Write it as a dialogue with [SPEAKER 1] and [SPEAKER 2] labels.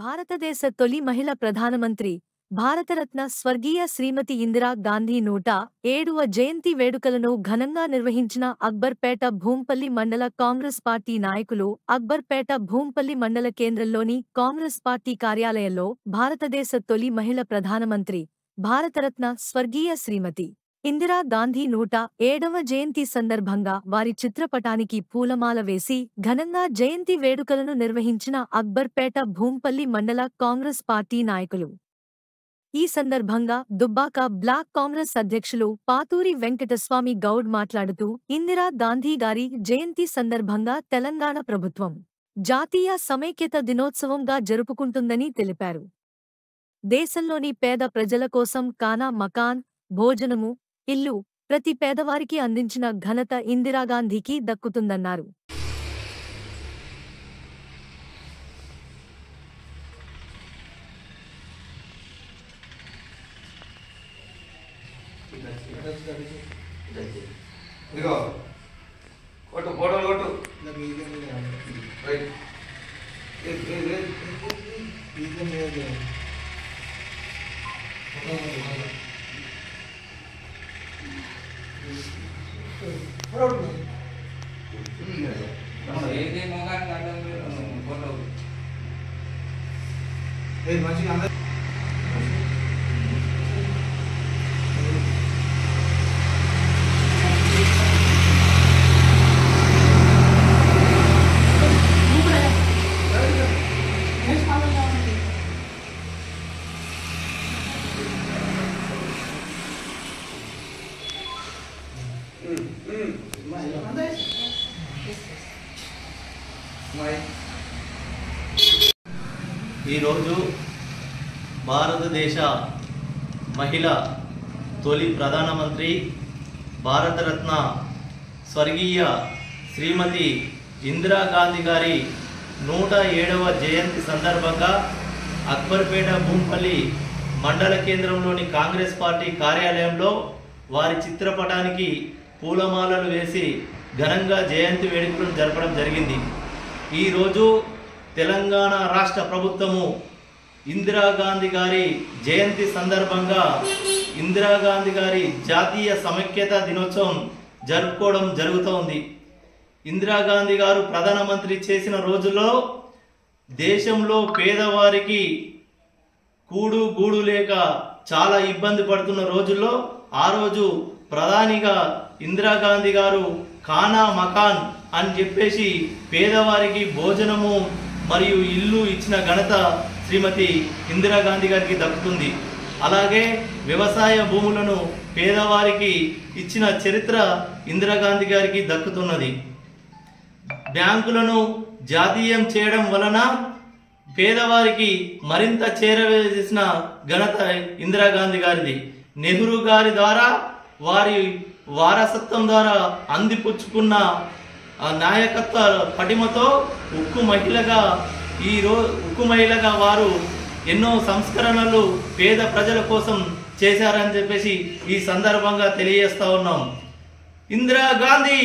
[SPEAKER 1] భారతదేశ తొలి మహిళ ప్రధానమంత్రి భారతరత్న స్వర్గీయ శ్రీమతి ఇందిరా గాంధీ 107వ జయంతి వేడుకలను ఘనంగా నిర్వహించిన అక్బర్పేట భూంపల్లి మండల కాంగ్రెస్ పార్టీ నాయకులు అక్బర్పేట భూంపల్లి మండల కేంద్రంలోని కాంగ్రెస్ పార్టీ కార్యాలయంలో భారతదేశ తొలి మహిళ ప్రధానమంత్రి భారతరత్న స్వర్గీయ శ్రీమతి ఇందిరా గాంధీ 107వ జయంతి సందర్భంగా వారి చిత్రపటానికి పూలమాల వేసి ఘనంగా జయంతి వేడుకలను నిర్వహించిన అక్బర్పేట భూంపల్లి మండల కాంగ్రెస్ పార్టీ నాయకులు. ఈ సందర్భంగా దుబ్బాక బ్లాక్ కాంగ్రెస్ అధ్యక్షులు పాతూరి వెంకటస్వామి గౌడ్ మాట్లాడుతూ ఇందిరా గాంధీ గారి జయంతి సందర్భంగా తెలంగాణ ప్రభుత్వం జాతీయ సమైక్యత దినోత్సవంగా జరుపుకుంటుందని తెలిపారు. దేశంలోని పేద ప్రజల కోసం కానా మకాన్, భోజనము, ఇల్లు ప్రతి పేదవారికి అందించిన ఘనత ఇందిరాగాంధీకి దక్కుతుందన్నారు.
[SPEAKER 2] ఈరోజు భారతదేశ మహిళ తొలి ప్రధానమంత్రి భారతరత్న స్వర్గీయ శ్రీమతి ఇందిరాగాంధీ గారి 107వ జయంతి సందర్భంగా అక్బర్పేట భూంపల్లి మండల కేంద్రంలోని కాంగ్రెస్ పార్టీ కార్యాలయంలో వారి చిత్రపటానికి పూలమాలలు వేసి ఘనంగా జయంతి వేడుకలను జరపడం జరిగింది. ఈరోజు తెలంగాణ రాష్ట్ర ప్రభుత్వము ఇందిరాగాంధీ గారి జయంతి సందర్భంగా ఇందిరాగాంధీ గారి జాతీయ సమైక్యత దినోత్సవం జరుపుకోవడం జరుగుతోంది. ఇందిరాగాంధీ గారు ప్రధానమంత్రి చేసిన రోజుల్లో దేశంలో పేదవారికి కూడు గూడు లేక చాలా ఇబ్బంది పడుతున్న రోజుల్లో ఆ రోజు ప్రధానిగా ఇందిరాగాంధీ గారు ఖానా మకాన్ అని చెప్పేసి పేదవారికి భోజనము మరియు ఇల్లు ఇచ్చిన ఘనత శ్రీమతి ఇందిరాగాంధీ గారికి దక్కుతుంది. అలాగే వ్యవసాయ భూములను పేదవారికి ఇచ్చిన చరిత్ర ఇందిరాగాంధీ గారికి దక్కుతున్నది. బ్యాంకులను జాతీయం చేయడం వలన పేదవారికి మరింత చేరవేసిన ఘనత ఇందిరాగాంధీ గారిది. నెహ్రూ గారి ద్వారా వారి వారసత్వం ద్వారా అందిపుచ్చుకున్న నాయకత్వ పటిమతో ఉక్కు మహిళగా వారు ఎన్నో సంస్కరణలు పేద ప్రజల కోసం చేశారని చెప్పేసి ఈ సందర్భంగా తెలియజేస్తా ఉన్నాం. ఇందిరాగాంధీ